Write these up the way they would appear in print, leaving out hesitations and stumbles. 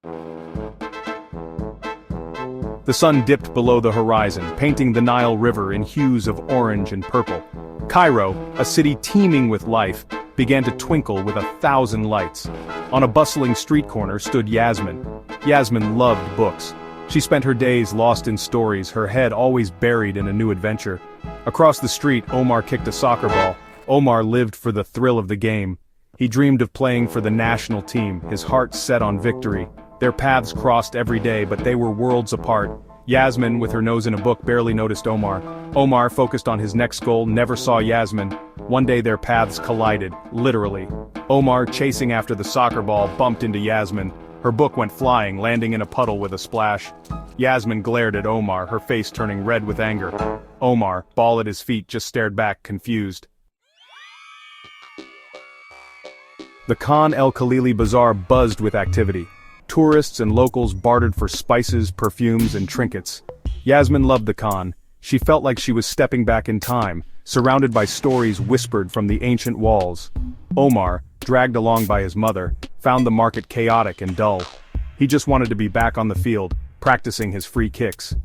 The sun dipped below the horizon, painting the Nile River in hues of orange and purple. Cairo, a city teeming with life, began to twinkle with 1,000 lights. On a bustling street corner stood Yasmin. Yasmin loved books. She spent her days lost in stories, her head always buried in a new adventure. Across the street, Omar kicked a soccer ball. Omar lived for the thrill of the game. He dreamed of playing for the national team, his heart set on victory. Their paths crossed every day, but they were worlds apart. Yasmin, with her nose in a book, barely noticed Omar. Omar, focused on his next goal, never saw Yasmin. One day their paths collided, literally. Omar, chasing after the soccer ball, bumped into Yasmin. Her book went flying, landing in a puddle with a splash. Yasmin glared at Omar, her face turning red with anger. Omar, ball at his feet, just stared back, confused. The Khan El Khalili Bazaar buzzed with activity. Tourists and locals bartered for spices, perfumes, and trinkets. Yasmin loved the Khan. She felt like she was stepping back in time, surrounded by stories whispered from the ancient walls. Omar, dragged along by his mother, found the market chaotic and dull. He just wanted to be back on the field, practicing his free kicks.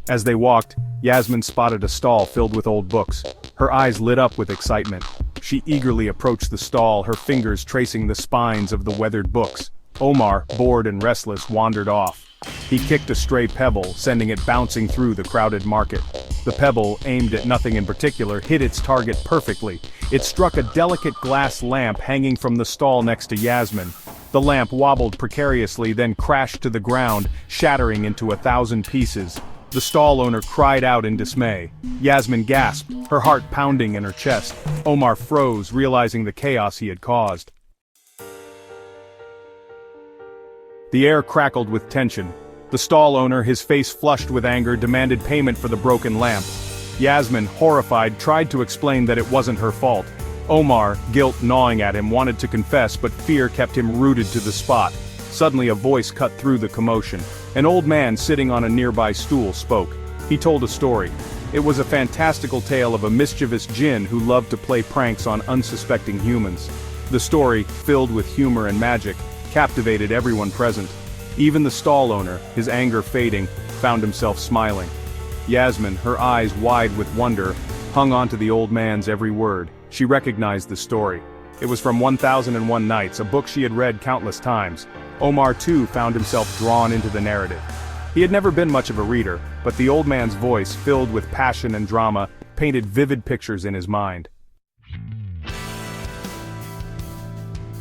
As they walked, Yasmin spotted a stall filled with old books. Her eyes lit up with excitement. She eagerly approached the stall, her fingers tracing the spines of the weathered books. Omar, bored and restless, wandered off. He kicked a stray pebble, sending it bouncing through the crowded market. The pebble, aimed at nothing in particular, hit its target perfectly. It struck a delicate glass lamp hanging from the stall next to Yasmin. The lamp wobbled precariously, then crashed to the ground, shattering into 1,000 pieces. The stall owner cried out in dismay. Yasmin gasped, her heart pounding in her chest. Omar froze, realizing the chaos he had caused. The air crackled with tension. The stall owner, his face flushed with anger, demanded payment for the broken lamp. Yasmin, horrified, tried to explain that it wasn't her fault. Omar, guilt gnawing at him, wanted to confess, but fear kept him rooted to the spot. Suddenly a voice cut through the commotion. An old man sitting on a nearby stool spoke. He told a story. It was a fantastical tale of a mischievous jinn who loved to play pranks on unsuspecting humans. The story, filled with humor and magic, captivated everyone present. Even the stall owner, his anger fading, found himself smiling. Yasmin, her eyes wide with wonder, hung on to the old man's every word. She recognized the story. It was from 1001 Nights, a book she had read countless times. Omar too found himself drawn into the narrative. He had never been much of a reader, but the old man's voice, filled with passion and drama, painted vivid pictures in his mind.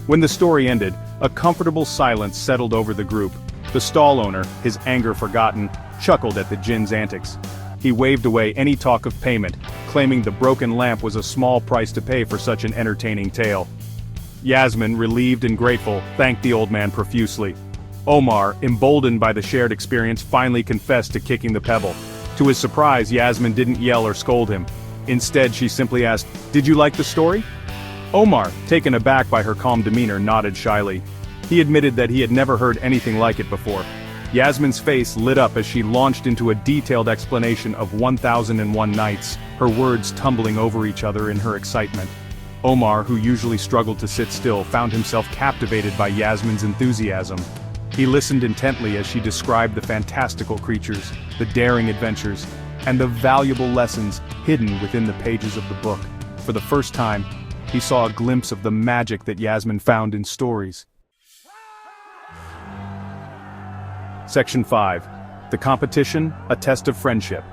When the story ended, a comfortable silence settled over the group. The stall owner, his anger forgotten, chuckled at the jinn's antics. He waved away any talk of payment, claiming the broken lamp was a small price to pay for such an entertaining tale. Yasmin, relieved and grateful, thanked the old man profusely. Omar, emboldened by the shared experience, finally confessed to kicking the pebble. To his surprise, Yasmin didn't yell or scold him. Instead, she simply asked, "Did you like the story?" Omar, taken aback by her calm demeanor, nodded shyly. He admitted that he had never heard anything like it before. Yasmin's face lit up as she launched into a detailed explanation of 1001 Nights, her words tumbling over each other in her excitement. Omar, who usually struggled to sit still, found himself captivated by Yasmin's enthusiasm. He listened intently as she described the fantastical creatures, the daring adventures, and the valuable lessons hidden within the pages of the book. For the first time, he saw a glimpse of the magic that Yasmin found in stories. Section 5. The Competition, a Test of Friendship.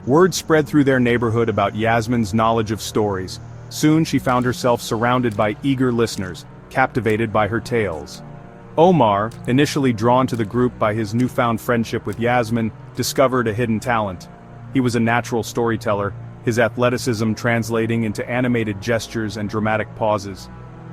Word spread through their neighborhood about Yasmin's knowledge of stories. Soon she found herself surrounded by eager listeners, captivated by her tales. Omar, initially drawn to the group by his newfound friendship with Yasmin, discovered a hidden talent. He was a natural storyteller, his athleticism translating into animated gestures and dramatic pauses.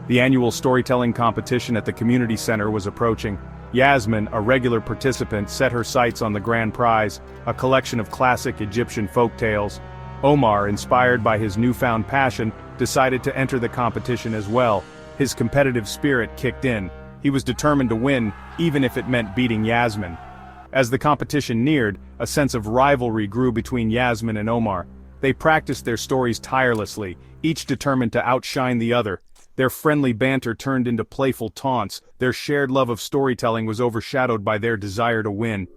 The annual storytelling competition at the community center was approaching. Yasmin, a regular participant, set her sights on the grand prize, a collection of classic Egyptian folk tales. Omar, inspired by his newfound passion, decided to enter the competition as well. His competitive spirit kicked in. He was determined to win, even if it meant beating Yasmin. As the competition neared, a sense of rivalry grew between Yasmin and Omar. They practiced their stories tirelessly, each determined to outshine the other. Their friendly banter turned into playful taunts, their shared love of storytelling was overshadowed by their desire to win.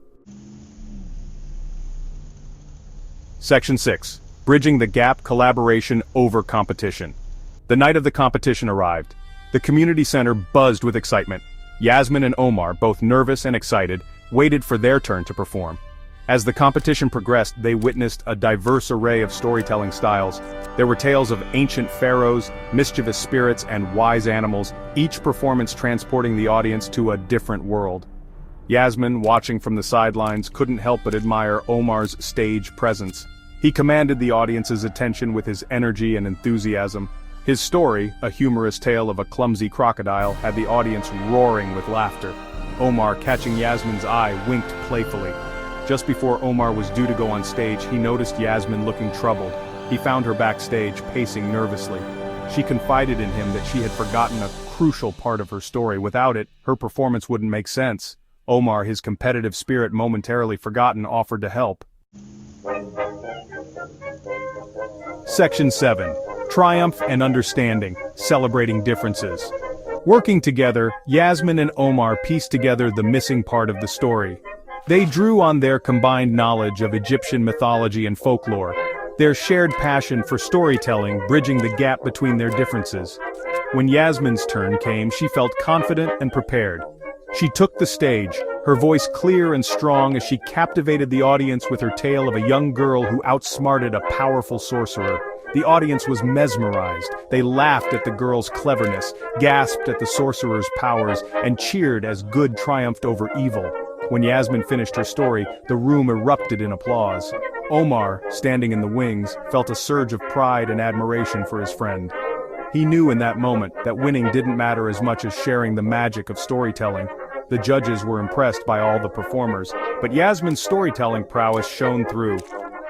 Section 6. Bridging the Gap Collaboration over Competition. The night of the competition arrived. The community center buzzed with excitement. Yasmin and Omar, both nervous and excited, waited for their turn to perform. As the competition progressed, they witnessed a diverse array of storytelling styles. There were tales of ancient pharaohs, mischievous spirits, and wise animals, each performance transporting the audience to a different world. Yasmin, watching from the sidelines, couldn't help but admire Omar's stage presence. He commanded the audience's attention with his energy and enthusiasm. His story, a humorous tale of a clumsy crocodile, had the audience roaring with laughter. Omar, catching Yasmin's eye, winked playfully. Just before Omar was due to go on stage, he noticed Yasmin looking troubled. He found her backstage, pacing nervously. She confided in him that she had forgotten a crucial part of her story. Without it, her performance wouldn't make sense. Omar, his competitive spirit momentarily forgotten, offered to help. Section 7. Triumph and Understanding, Celebrating Differences. Working together, Yasmin and Omar pieced together the missing part of the story. They drew on their combined knowledge of Egyptian mythology and folklore, their shared passion for storytelling bridging the gap between their differences. When Yasmin's turn came, she felt confident and prepared. She took the stage, her voice clear and strong as she captivated the audience with her tale of a young girl who outsmarted a powerful sorcerer. The audience was mesmerized. They laughed at the girl's cleverness, gasped at the sorcerer's powers, and cheered as good triumphed over evil. When Yasmin finished her story, the room erupted in applause. Omar, standing in the wings, felt a surge of pride and admiration for his friend. He knew in that moment that winning didn't matter as much as sharing the magic of storytelling. The judges were impressed by all the performers, but Yasmin's storytelling prowess shone through.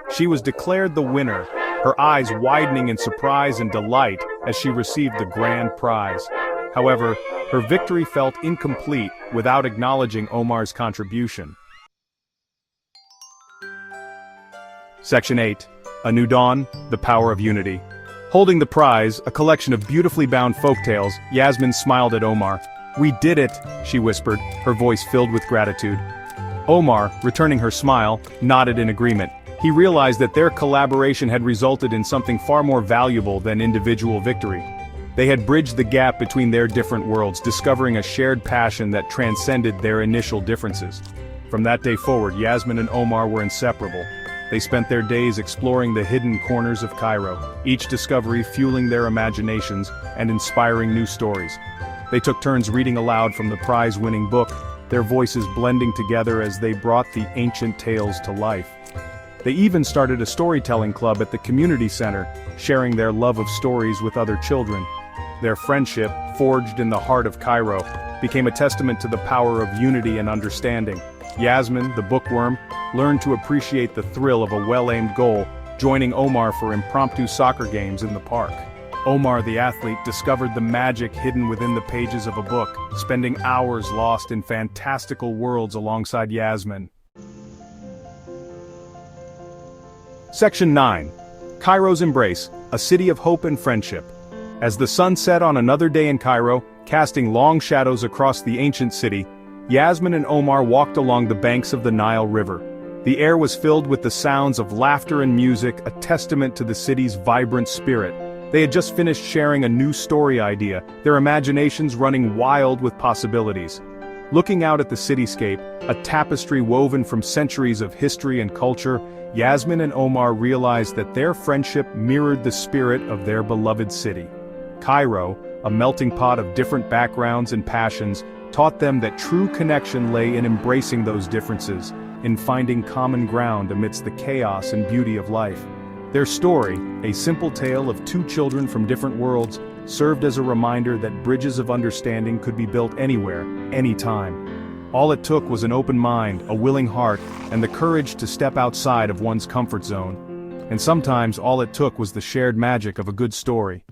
She was declared the winner, her eyes widening in surprise and delight as she received the grand prize. However, her victory felt incomplete without acknowledging Omar's contribution. Section 8. A New Dawn, The Power of Unity. Holding the prize, a collection of beautifully bound folktales, Yasmin smiled at Omar. "We did it," she whispered, her voice filled with gratitude. Omar, returning her smile, nodded in agreement. He realized that their collaboration had resulted in something far more valuable than individual victory. They had bridged the gap between their different worlds, discovering a shared passion that transcended their initial differences. From that day forward, Yasmin and Omar were inseparable. They spent their days exploring the hidden corners of Cairo, each discovery fueling their imaginations and inspiring new stories. They took turns reading aloud from the prize-winning book, their voices blending together as they brought the ancient tales to life. They even started a storytelling club at the community center, sharing their love of stories with other children. Their friendship, forged in the heart of Cairo, became a testament to the power of unity and understanding. Yasmin, the bookworm, learned to appreciate the thrill of a well-aimed goal, joining Omar for impromptu soccer games in the park. Omar, the athlete, discovered the magic hidden within the pages of a book, spending hours lost in fantastical worlds alongside Yasmin. Section 9. Cairo's Embrace, a City of Hope and Friendship. As the sun set on another day in Cairo, casting long shadows across the ancient city, Yasmin and Omar walked along the banks of the Nile River. The air was filled with the sounds of laughter and music, a testament to the city's vibrant spirit. They had just finished sharing a new story idea, their imaginations running wild with possibilities. Looking out at the cityscape, a tapestry woven from centuries of history and culture, Yasmin and Omar realized that their friendship mirrored the spirit of their beloved city. Cairo, a melting pot of different backgrounds and passions, taught them that true connection lay in embracing those differences, in finding common ground amidst the chaos and beauty of life. Their story, a simple tale of two children from different worlds, served as a reminder that bridges of understanding could be built anywhere, anytime. All it took was an open mind, a willing heart, and the courage to step outside of one's comfort zone. And sometimes all it took was the shared magic of a good story.